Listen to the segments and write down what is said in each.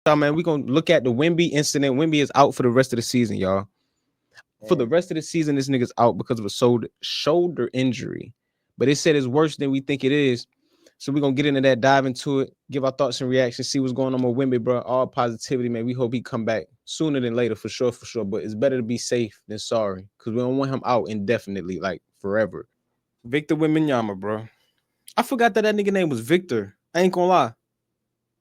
So, man, we're gonna look at the Wemby incident. Wemby is out for the rest of the season, y'all. For the rest of the season, this nigga's out because of a shoulder injury. But it said it's worse than we think it is. So we're gonna get into that, dive into it, give our thoughts and reactions, see what's going on with Wemby, bro. All positivity, man. We hope he come back sooner than later, for sure, for sure. But it's better to be safe than sorry, because we don't want him out indefinitely, like forever. Victor Wembanyama, bro. I forgot that nigga name was Victor. I ain't gonna lie.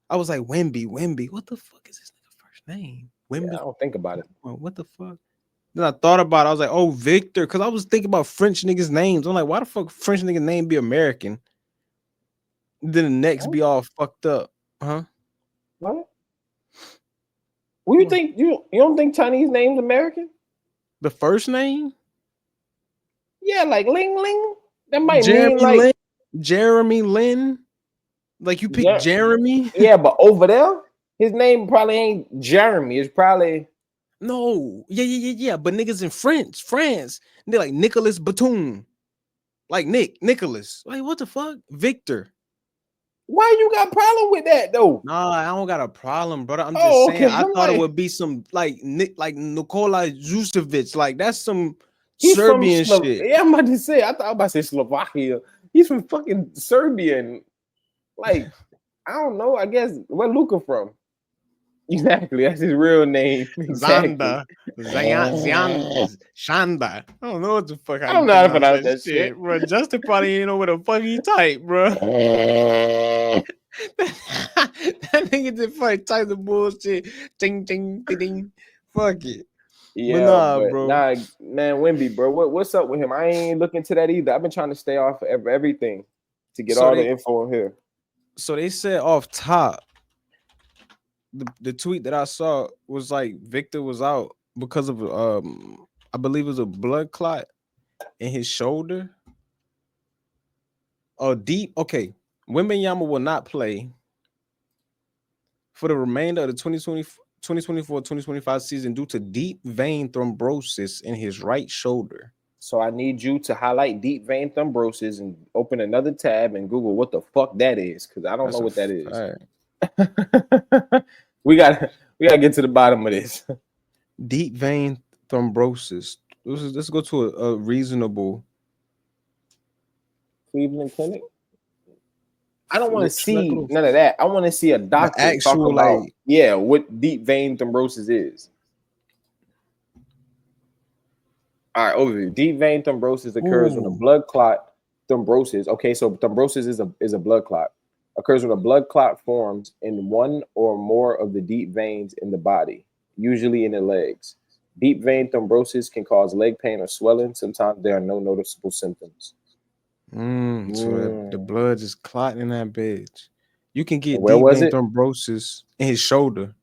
I was like, Wemby. What the fuck is this nigga first name? Yeah, Wemby. I don't think about it. What the fuck? Then I thought about it. I was like, oh, Victor. Because I was thinking about French niggas' names. I'm like, why the fuck French nigga name be American? Then the next be all fucked up. Huh? What? What you think? You don't think Chinese names American? The first name? Yeah, like Ling Ling. That might Jeremy mean like Lin. Jeremy Lin. Like you picked Jeremy? Yeah, but over there, his name probably ain't Jeremy. It's probably No. Yeah. But niggas in France. They're like Nicholas Batum. Like Nicholas. Like, what the fuck? Victor. Why you got a problem with that though? Nah, I don't got a problem, brother. I'm just saying. Okay. I thought it would be some like Nikola Jucevic. Like that's some He's Serbian from shit. Yeah, I'm about to say. I thought I was about to say Slovakia. He's from fucking Serbia. Like, I don't know. I guess where Luca from? Exactly. That's his real name. Exactly. Zanda. Shanda. I don't know what the fuck I don't know how to pronounce that shit, bro. Justin probably ain't know what the fuck he typed, bro. That nigga just fucking type the bullshit. Ding, ding, ding, ding. Fuck it. Yeah, but bro. nah, man, Wemby, bro. What's up with him? I ain't looking to that either. I've been trying to stay off of everything to get all the info in here. So they said off top, the tweet that I saw was like Victor was out because of I believe it was a blood clot in his shoulder. Oh, deep. Okay. Wembanyama will not play for the remainder of the 2024-2025 season due to deep vein thrombosis in his right shoulder. So I need you to highlight deep vein thrombosis and open another tab and Google what the fuck that is, because I don't know what that is. we gotta get to the bottom of this. Deep vein thrombosis. Let's go to a reasonable Cleveland Clinic. I don't want to see none of that. I want to see a doctor talk about what deep vein thrombosis is. All right, overview. Deep vein thrombosis occurs when a blood clot thrombosis. Okay, so thrombosis is a blood clot. Occurs when a blood clot forms in one or more of the deep veins in the body, usually in the legs. Deep vein thrombosis can cause leg pain or swelling. Sometimes there are no noticeable symptoms. So the blood is clotting in that bitch. You can get deep vein thrombosis in his shoulder.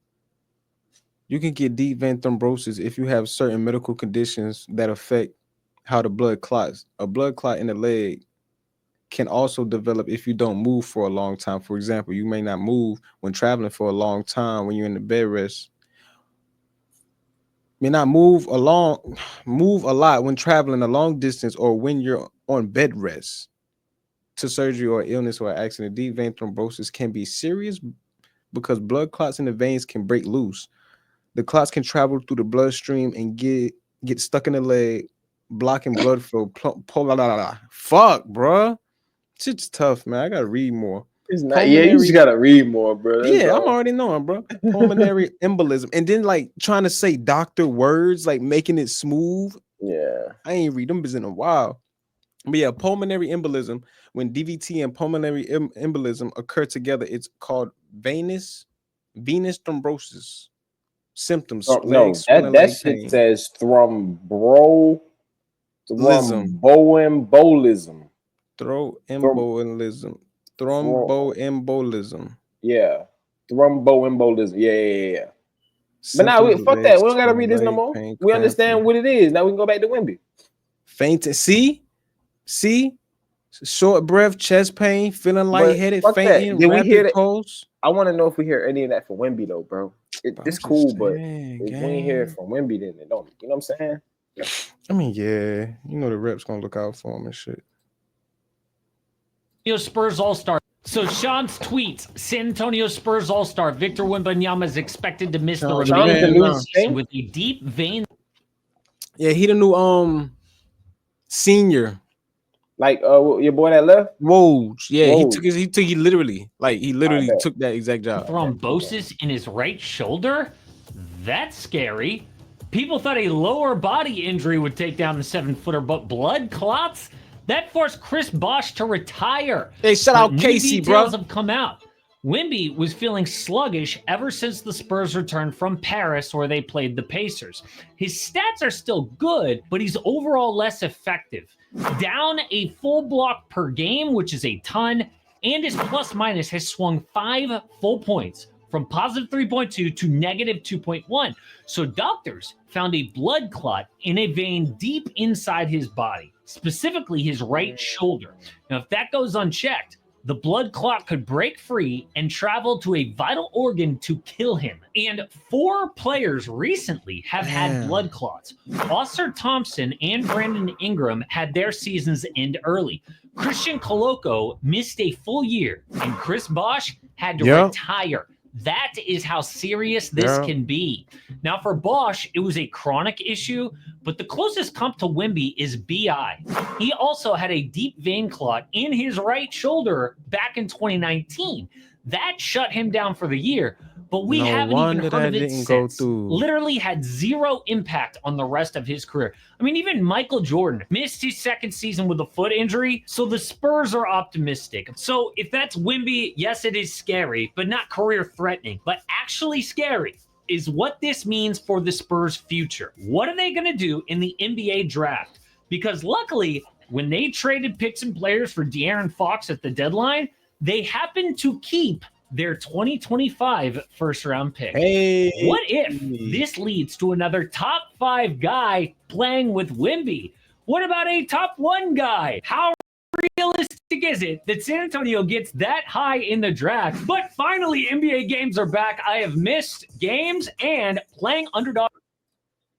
You can get deep vein thrombosis if you have certain medical conditions that affect how the blood clots. A blood clot in the leg can also develop if you don't move for a long time. For example, you may not move when traveling for a long time when you're in the bed rest. May not move a lot when traveling a long distance or when you're on bed rest. To surgery or illness or accident, deep vein thrombosis can be serious because blood clots in the veins can break loose. The clots can travel through the bloodstream and get stuck in the leg, blocking blood flow. Fuck, bro. Shit's tough, man. I gotta read more. It's not. Yeah, you just gotta read more, bro. I'm already knowing, bro. Pulmonary embolism, and then like trying to say doctor words, like making it smooth. Yeah, I ain't read them in a while. But yeah, pulmonary embolism. When DVT and pulmonary embolism occur together, it's called venous thrombosis. Symptoms: legs swelling, that leg shit pain. says thromboembolism. Thromboembolism. Yeah, thromboembolism. Yeah. But now, fuck that. We don't gotta read this no more. We understand what it is. Now we can go back to Wemby. Fainting. See, short breath, chest pain, feeling lightheaded, fainting, rapid pulse. I want to know if we hear any of that from Wemby though, bro. It's cool, but if we ain't hear it from Wemby, then it don't. You know what I'm saying? I mean, yeah, you know the reps gonna look out for him and shit. Spurs All-Star. So Sean's tweets: San Antonio Spurs All-Star Victor Wembanyama is expected to miss the Sean's remainder the of new the season with a deep vein. Yeah, he the new senior. Like your boy that left. Whoa, yeah, Woj. he literally took that exact job. Thrombosis in his right shoulder? That's scary. People thought a lower body injury would take down the 7-footer, but blood clots? That forced Chris Bosh to retire. Hey, shout But out new Casey, details bro. have come out. Wemby was feeling sluggish ever since the Spurs returned from Paris, where they played the Pacers. His stats are still good, but he's overall less effective. Down a full block per game, which is a ton, and his plus minus has swung 5 full points from positive 3.2 to negative 2.1. So doctors found a blood clot in a vein deep inside his body, specifically his right shoulder. Now, if that goes unchecked, the blood clot could break free and travel to a vital organ to kill him. And 4 players recently have had blood clots. Oscar Thompson and Brandon Ingram had their seasons end early. Christian Coloco missed a full year, and Chris Bosh had to retire. That is how serious this can be. Now, for Bosh, it was a chronic issue, but the closest comp to Wemby is BI. He also had a deep vein clot in his right shoulder back in 2019. That shut him down for the year, but we haven't even heard of it since. Literally had zero impact on the rest of his career. I mean, even Michael Jordan missed his second season with a foot injury, so the Spurs are optimistic. So if that's Wemby, yes, it is scary, but not career-threatening, but actually scary is what this means for the Spurs' future. What are they going to do in the NBA draft? Because luckily, when they traded picks and players for De'Aaron Fox at the deadline, they happened to keep their 2025 first-round pick. Hey. What if this leads to another top 5 guy playing with Wemby? What about a top 1 guy? How realistic is it that San Antonio gets that high in the draft? But finally, NBA games are back. I have missed games and playing underdog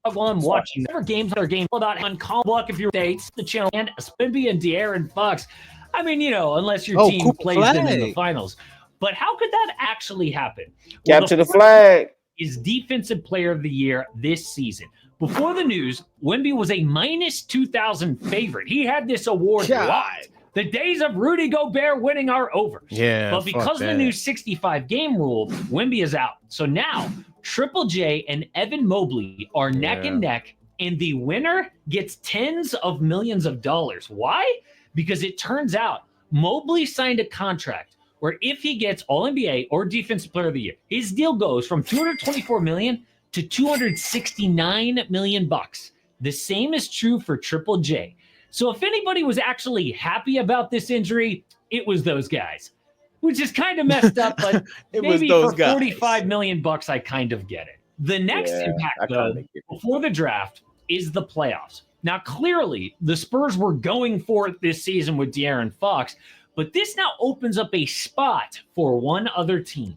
while I'm watching. Never games are games about on call block if you're states, the channel, and Wemby and De'Aaron Fox. I mean, unless your team plays them in the finals. But how could that actually happen? Capture the flag. Is Defensive Player of the Year this season. Before the news, Wemby was a minus 2,000 favorite. He had this award locked. The days of Rudy Gobert winning are over. Yeah, but because of the new 65-game rule, Wemby is out. So now, Triple J and Evan Mobley are neck and neck, and the winner gets tens of millions of dollars. Why? Because it turns out Mobley signed a contract where if he gets All-NBA or Defensive Player of the Year, his deal goes from $224 million to $269 million. The same is true for Triple J. So if anybody was actually happy about this injury, it was those guys, which is kind of messed up, but maybe for $45 million, I kind of get it. The next impact, though, before the draft is the playoffs. Now, clearly, the Spurs were going for it this season with De'Aaron Fox, but this now opens up a spot for one other team.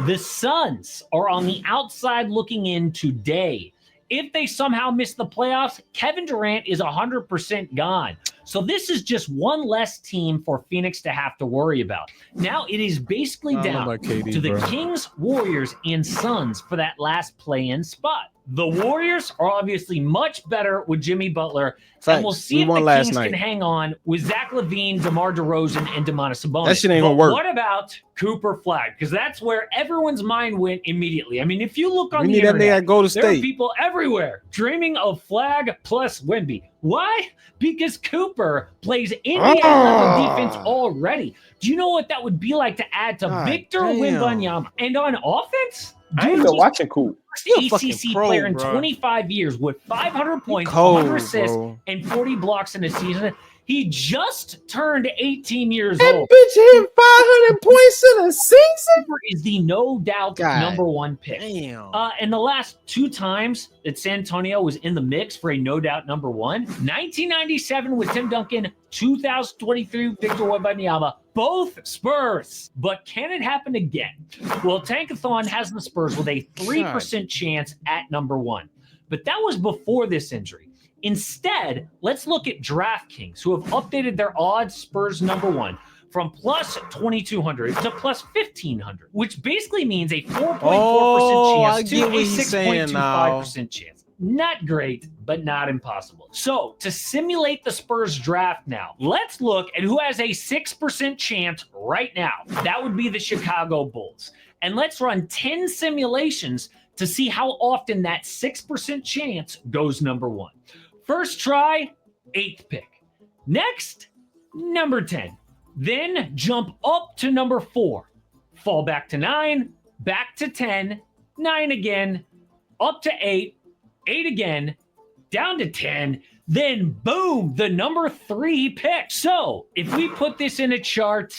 The Suns are on the outside looking in today. If they somehow miss the playoffs, Kevin Durant is 100% gone. So this is just one less team for Phoenix to have to worry about. Now it is basically down to the Kings, Warriors, and Suns for that last play-in spot. The Warriors are obviously much better with Jimmy Butler, and we'll see if the Kings can hang on with Zach LaVine, DeMar DeRozan, and Domantas Sabonis. That shit ain't gonna work. What about Cooper Flag? Because that's where everyone's mind went immediately. I mean, if you look on the internet, there are people everywhere dreaming of Flag plus Wemby. Why? Because Cooper plays NBA-level defense already. Do you know what that would be like to add to Victor Wembanyama? And on offense, I ain't been watching Coop. ACC player in 25 years with 500 points, 100 assists, and 40 blocks in a season. He just turned 18 years old. That bitch hit 500 points in a season. Cooper is the no doubt number 1 pick. And the last 2 times that San Antonio was in the mix for a no doubt number 1, 1997 with Tim Duncan, 2023 Victor Wembanyama, both Spurs. But can it happen again? Well, Tankathon has the Spurs with a 3% chance at number 1. But that was before this injury. Instead, let's look at DraftKings, who have updated their odds Spurs number 1 from plus 2,200 to plus 1,500, which basically means a 4.4% I chance to get a what he's saying now. 6.25% chance. Not great, but not impossible. So to simulate the Spurs draft now, let's look at who has a 6% chance right now. That would be the Chicago Bulls. And let's run 10 simulations to see how often that 6% chance goes number one. First try, 8th pick. Next, number 10. Then jump up to number 4. Fall back to 9, back to 10, 9 again, up to 8, 8 again, down to 10, then boom, the number 3 pick. So if we put this in a chart,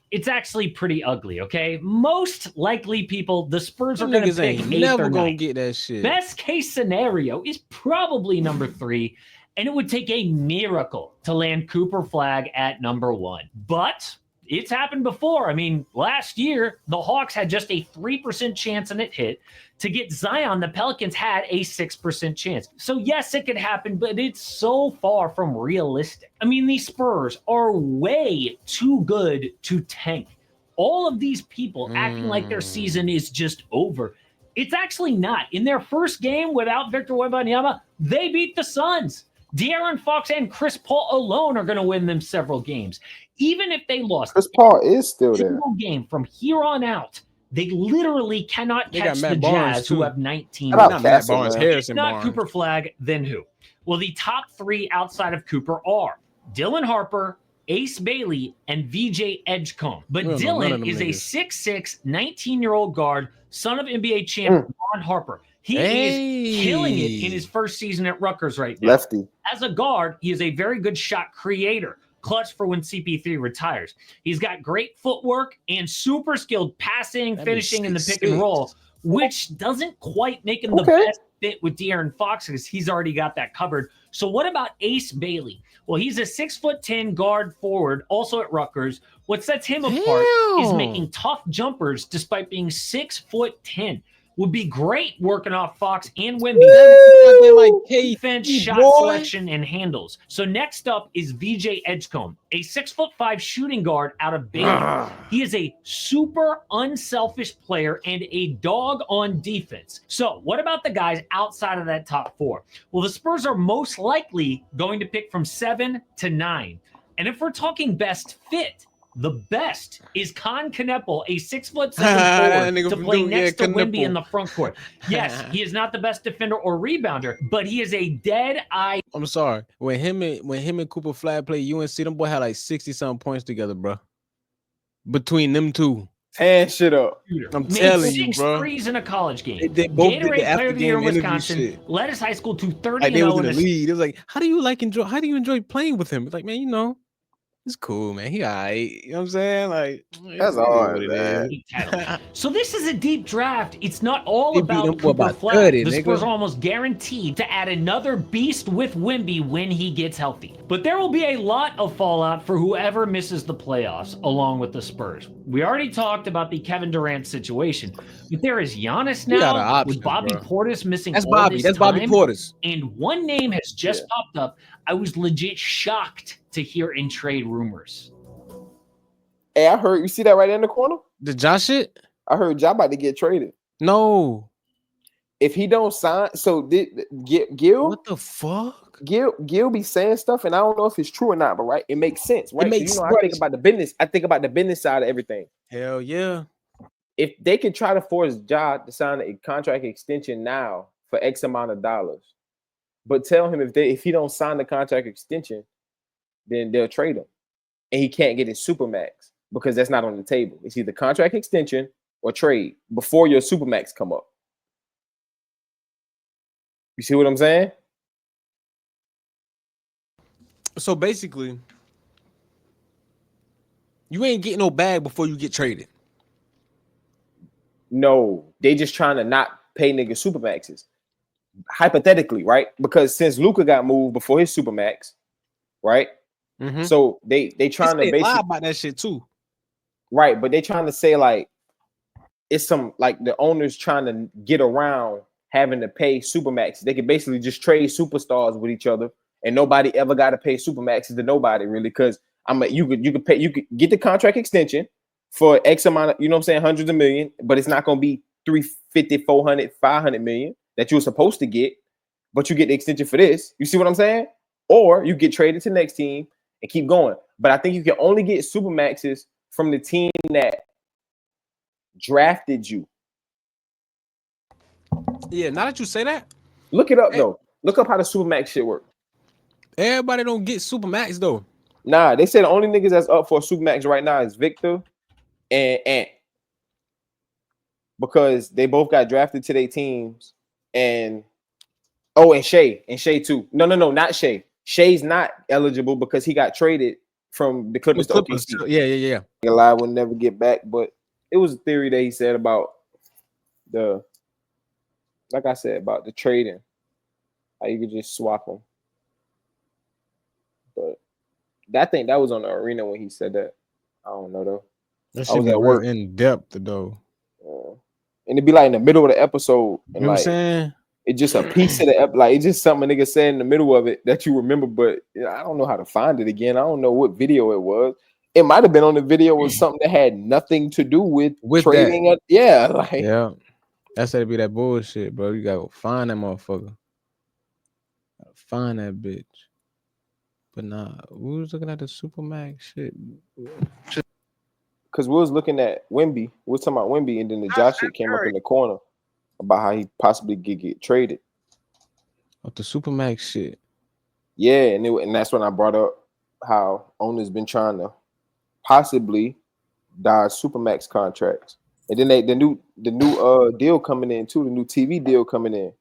it's actually pretty ugly, okay? Most likely people, the Spurs are going to pick 8th never or gonna 9th. get that shit. Best case scenario is probably number 3, and it would take a miracle to land Cooper Flag at number 1. But it's happened before. I mean, last year, the Hawks had just a 3% chance and it hit. To get Zion, the Pelicans had a 6% chance. So yes, it could happen, but it's so far from realistic. I mean, these Spurs are way too good to tank. All of these people acting like their season is just over. It's actually not. In their first game without Victor Wembanyama, they beat the Suns. De'Aaron Fox and Chris Paul alone are going to win them several games. Even if they lost Chris Paul is still there. single game from here on out, they literally cannot catch the Jazz, who have 19. Not Matt Barnes, Harrison Not Barnes. Cooper Flag, then who? Well, the top 3 outside of Cooper are Dylan Harper, Ace Bailey, and VJ Edgecombe. But Dylan is a 6'6", 19-year-old guard, son of NBA champ Ron Harper. He is killing it in his first season at Rutgers right now. Lefty. As a guard, he is a very good shot creator, clutch for when CP3 retires. He's got great footwork and super skilled passing, finishing in the pick and roll, which doesn't quite make him the best fit with De'Aaron Fox because he's already got that covered. So what about Ace Bailey? Well, he's a 6'10" guard forward, also at Rutgers. What sets him apart is making tough jumpers despite being 6'10". Would be great working off Fox and Wemby. Like defense, shot selection, and handles. So next up is VJ Edgecombe, a 6'5" shooting guard out of Baylor. He is a super unselfish player and a dog on defense. So what about the guys outside of that top 4? Well, the Spurs are most likely going to pick from 7 to 9. And if we're talking best fit, the best is Con Kneppel, a 6'7" forward to play next to Wemby in the front court. Yes, he is not the best defender or rebounder, but he is a dead-eye. I'm sorry. When him and Cooper Flag played UNC, them boy had like 60-something points together, bro. Between them two. Hand shit up. I'm telling you, bro. 6 threes in a college game. They both did the Gatorade Player of the Year in interview Wisconsin. shit. Led his high school to 30-0 Like they was in the in lead. It was like, how do you enjoy playing with him? It's like, man, you know, it's cool, man. He all right. You know what I'm saying? Like, that's all it is. So this is a deep draft. It's not all about Cooper Flag. 30, the Spurs are almost guaranteed to add another beast with Wemby when he gets healthy. But there will be a lot of fallout for whoever misses the playoffs along with the Spurs. We already talked about the Kevin Durant situation, but there is Giannis now options, with Bobby Portis missing That's all Bobby. this That's time. Bobby Portis. And one name has just popped up. I was legit shocked to hear in trade rumors. Hey, I heard, you see that right in the corner? The Josh shit? I heard Ja about to get traded. No. If he don't sign, so Gil? What the fuck? Gil be saying stuff, and I don't know if it's true or not, but right, it makes sense, right? It makes I think about the business. I think about the business side of everything. Hell yeah. If they can try to force Ja to sign a contract extension now for X amount of dollars, but tell him if he don't sign the contract extension, then they'll trade him, and he can't get his supermax because that's not on the table. It's either contract extension or trade before your supermax come up. You see what I'm saying? So basically, you ain't getting no bag before you get traded. No, they just trying to not pay niggas supermaxes. Hypothetically, right? Because since Luka got moved before his supermax, right? Mm-hmm. So they trying to basically lie about that shit too, right? But they trying to say like it's some like the owners trying to get around having to pay supermax. They can basically just trade superstars with each other, and nobody ever got to pay supermaxes to nobody really. Because You could get the contract extension for X amount of, you know what I'm saying, hundreds of million, but it's not gonna be 350, 400, 500 million that you were supposed to get, but you get the extension for this. You see what I'm saying? Or you get traded to the next team and keep going. But I think you can only get supermaxes from the team that drafted you. Yeah, now that you say that, look it up though. Look up how the supermax shit work. Everybody don't get supermax though. Nah, they say the only niggas that's up for a supermax right now is Victor and Ant, because they both got drafted to their teams. And Shay too. No, not Shay. Shay's not eligible because he got traded from the Clippers to OKC. Yeah. Eli will never get back, but it was a theory that he said about the, like I said, about the trading, how you could just swap them. But I think that was on the arena when he said that. I don't know though. That shit be real in depth though. And it'd be like in the middle of the episode, and you know what I'm saying? It's just a piece of the episode. Like it's just something a nigga said in the middle of it that you remember, but I don't know how to find it again. I don't know what video it was. It might have been on the video with something that had nothing to do with trading. Yeah, that's how to be that bullshit, bro. You gotta go find that motherfucker. Find that bitch. But nah, we was looking at the Supermax shit. Because we was looking at Wemby. We was talking about Wemby, and then the Josh shit came up in the corner about how he possibly get traded. Of the Supermax shit. Yeah, and that's when I brought up how owners been trying to possibly dodge Supermax contracts. And then the new deal coming in too, the new TV deal coming in.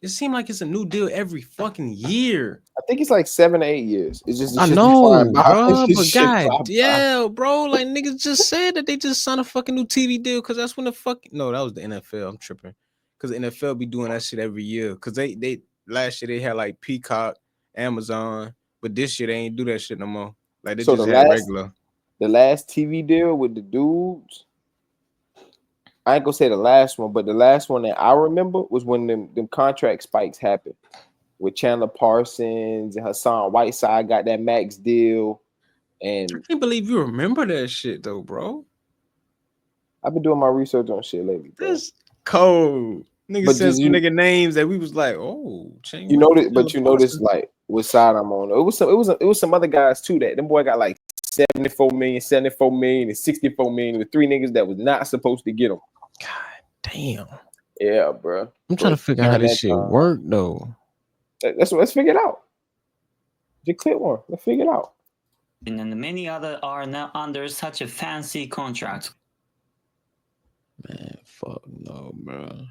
It seemed like it's a new deal every fucking year. I think it's like 7 or 8 years. It's just I know, bro, but god, yeah, bro. Like niggas just said that they just signed a fucking new TV deal because that's when the no, that was the NFL. I'm tripping because the NFL be doing that shit every year. Because they last year they had like Peacock, Amazon, but this year they ain't do that shit no more. Like they just had regular. The last TV deal with the dudes, I ain't gonna say the last one, but the last one that I remember was when them contract spikes happened with Chandler Parsons and Hassan Whiteside got that max deal. And I can't believe you remember that shit though, bro. I've been doing my research on shit lately, bro. That's cold. Nigga said some nigga names that we was like, oh, you know this, but you notice like what side I'm on. It was some other guys too that them boy got like 74 million, and 64 million with 3 niggas that was not supposed to get them. God damn. Yeah, bro. I'm trying to figure out how this shit work though. Let's figure it out. Just click one. Let's figure it out. And then many other are now under such a fancy contract. Man, fuck no, bro.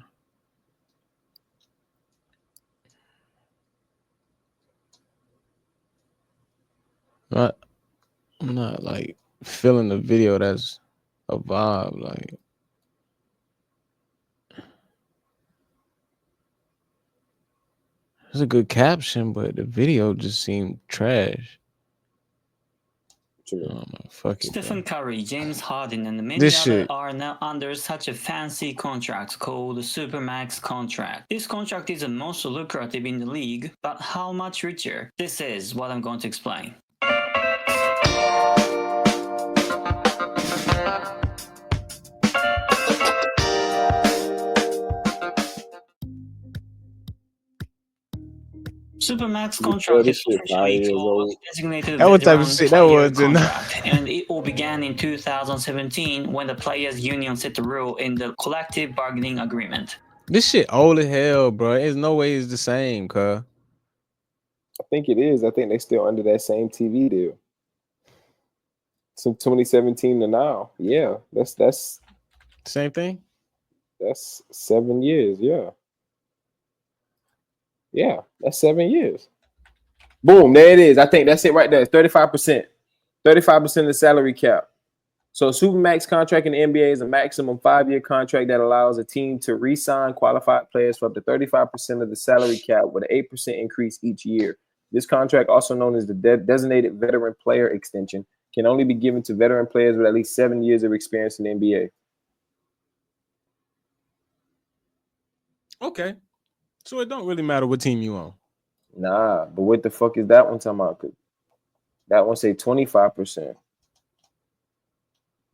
I'm not like feeling the video that's a vibe. Like it's a good caption, but the video just seemed trash. Stephen Curry, James Harden, and many others are now under such a fancy contract called the Supermax contract. This contract is the most lucrative in the league, but how much richer? This is what I'm going to explain. Supermax contract is officially called designated what type of shit that was, contract, and it all began in 2017 when the players' union set the rule in the collective bargaining agreement. This shit old as hell, bro. There's no way it's the same, cuz. I think it is. I think they still under that same TV deal. From 2017 to now. Yeah, that's same thing. That's 7 years, yeah. Yeah, that's 7 years. Boom, there it is. I think that's it right there. It's 35%. 35% of the salary cap. So a Supermax contract in the NBA is a maximum 5-year contract that allows a team to re-sign qualified players for up to 35% of the salary cap with an 8% increase each year. This contract, also known as the designated veteran player extension, can only be given to veteran players with at least 7 years of experience in the NBA. Okay. So it don't really matter what team you on. Nah, but what the fuck is that one talking about? That one say 25%.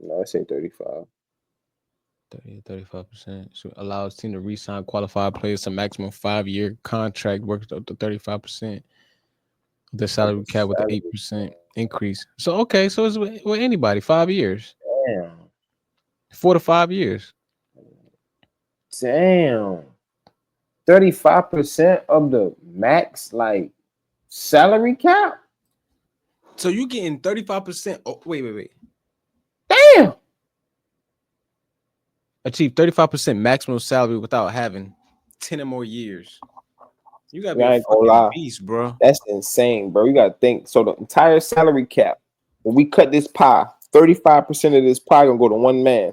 No, I say 35. 35%. So allows team to re-sign qualified players to maximum 5-year contract, works up to 35%. The salary cap with the 8% increase. So okay, so it's with anybody, 5 years. Damn. 4 to 5 years. Damn. 35% of the max like salary cap? So you getting 35%. Oh, wait. Damn. Achieve 35% maximum salary without having 10 or more years. You gotta be I a ain't gonna fucking lie. beast, bro. That's insane, bro. You gotta think. So the entire salary cap, when we cut this pie, 35% of this pie gonna go to one man.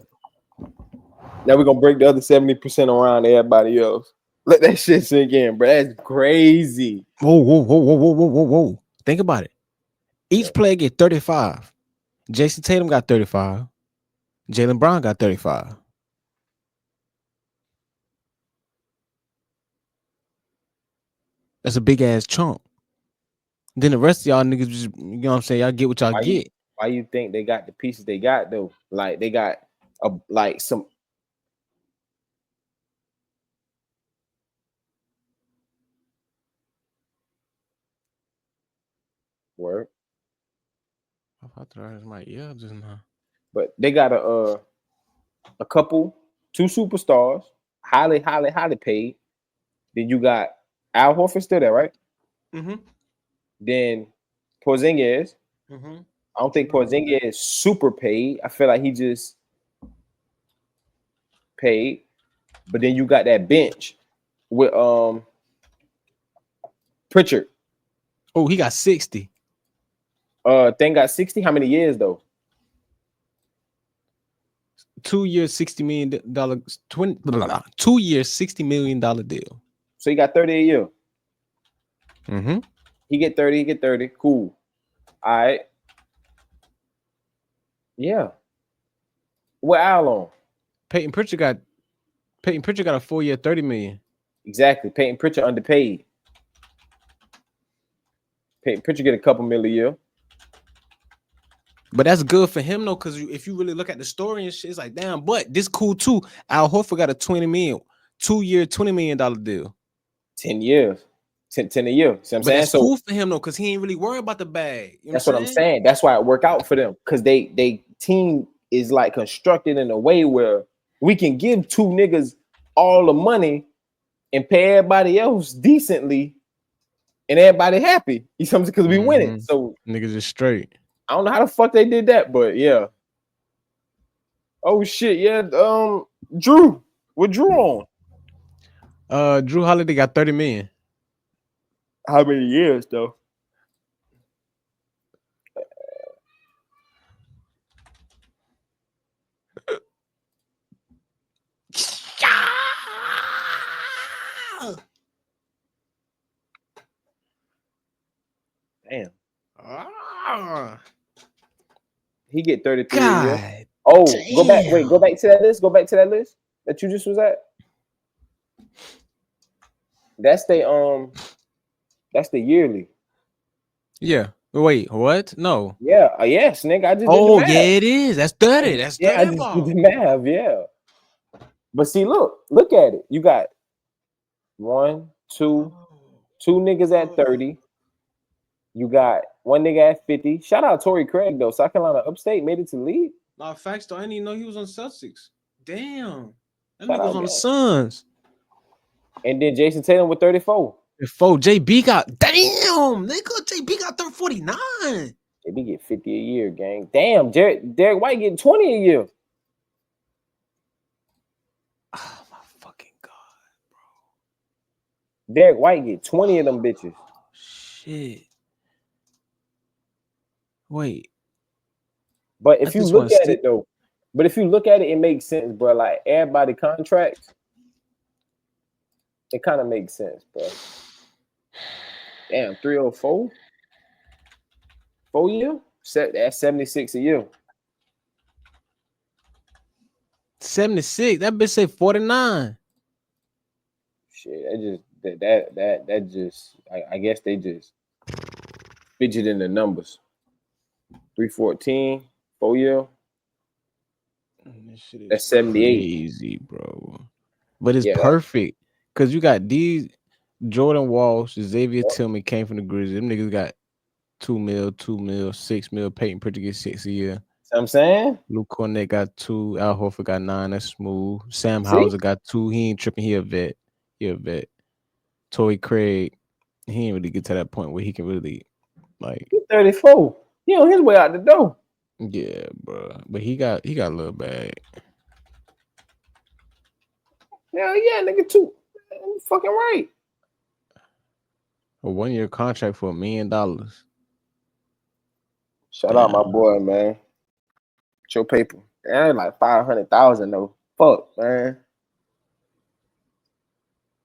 Now we're gonna break the other 70% around to everybody else. Let that shit sink in, bro. That's crazy. Whoa. Think about it. Each player get 35. Jason Tatum got 35. Jaylen Brown got 35. That's a big ass chunk. Then the rest of y'all niggas just, you know what I'm saying? Y'all get what y'all get. Why you think they got the pieces they got though? Like they got like some. Word. I thought that was my ear just now. But they got a couple, 2 superstars, highly paid. Then you got Al Horford still there, right? Mm-hmm. Then Porzingis. Mm-hmm. I don't think Porzingis is super paid. I feel like he just paid. But then you got that bench with Pritchard. Oh, he got 60. Thing got 60. How many years though? 2 years, $60 million. 2 years, $60 million deal. So he got 30 a year. Mm-hmm. He get 30. Cool. All right. Yeah. What Al on? Peyton Pritchard got a 4-year, $30 million. Exactly. Peyton Pritchard underpaid. Peyton Pritchard get a couple million a year. But that's good for him though, because if you really look at the story and shit, it's like, damn, but this cool too. Al Horford got a 20 million, 2-year, $20 million deal. 10 years. 10 a year. See what I'm saying? That's cool for him though, because he ain't really worried about the bag. You know that's what I'm saying. That's why it work out for them. Because they team is like constructed in a way where we can give 2 niggas all the money and pay everybody else decently and everybody happy. You know what I'm saying? Because we winning. So niggas is straight. I don't know how the fuck they did that, but yeah. Oh shit, yeah. Drew. What Drew on? Drew Holiday got 30 million. How many years though? Damn. He get 33 a year. Oh, damn. Go back. Wait, go back to that list. Go back to that list that you just was at. That's the yearly. Yeah. Wait, what? No. Yeah. Yes, nigga. I just did the math. Yeah, it is. That's 30. That's 30. Yeah, I just did the math. Yeah. But see, look at it. You got 1, 2 niggas at 30. You got 1 nigga at 50. Shout out Torrey Craig though. South Carolina Upstate made it to the league. Nah, facts though. I didn't even know he was on Celtics. Damn. That nigga was on the Suns. And then Jason Tatum with 34. JB got nigga. JB got 49. JB get 50 a year, gang. Damn, Derek White getting 20 a year. Oh my fucking god, bro. Derek White get 20 of them bitches. Shit. Wait. But if you look at it though, it makes sense, bro. Like everybody contracts, it kind of makes sense, bro. Damn, 304, 4 year, that's 76 a year. 76. That bitch say 49. Shit, that just I guess they just fidget in the numbers. 314, 4 year. This shit is That's 78. crazy, bro. But it's Yeah, perfect because you got these Jordan Walsh, Xavier Tillman came from the Grizzlies. Them niggas got 2 mil, 6 mil. Peyton Pritchard get 6 a year. I'm saying. Luke Cornett got 2. Al Horford got 9. That's smooth. Sam See? Hauser got 2. He ain't tripping. He a vet. Torrey Craig, he ain't really get to that point where he can really like. He's 34. He on his way out the door. Yeah, bro. But he got a little bag. Hell yeah, nigga, too. You fucking right. A 1-year contract for $1 million. Shout out my boy, man. Show paper. That ain't like 500,000 though. Fuck, man.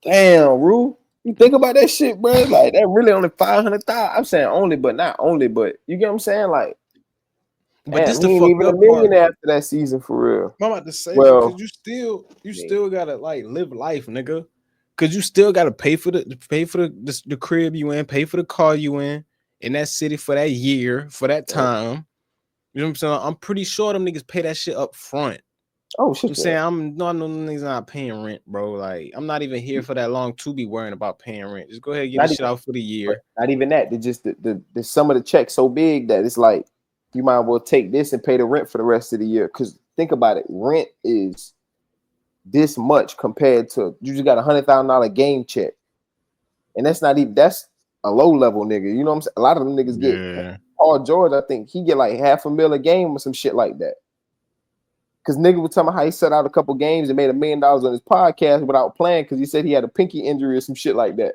Damn, Rue. You think about that shit, bro? Like that really only 500,000. I'm saying only, but not only, but you get what I'm saying? Like, but damn, this he the ain't fucked even a up millionaire part. after that season for real. I'm about to say Well, because you still gotta like live life, nigga. Cause you still gotta pay for the crib you in, pay for the car you in that city for that year, for that time. You know what I'm saying? I'm pretty sure them niggas pay that shit up front. Oh shit. I'm saying I'm no niggas not paying rent, bro. Like I'm not even here for that long to be worrying about paying rent. Just go ahead and get this shit out for the year. Not even that. They just the sum of the check so big that it's like you might as well take this and pay the rent for the rest of the year. Cause think about it, rent is this much compared to you just got $100,000 game check, and that's not even that's a low level nigga. You know what I'm saying? A lot of them niggas get Paul George. I think he get like $500,000 a game or some shit like that. Cause nigga was talking about how he set out a couple games and made $1 million on his podcast without playing because he said he had a pinky injury or some shit like that.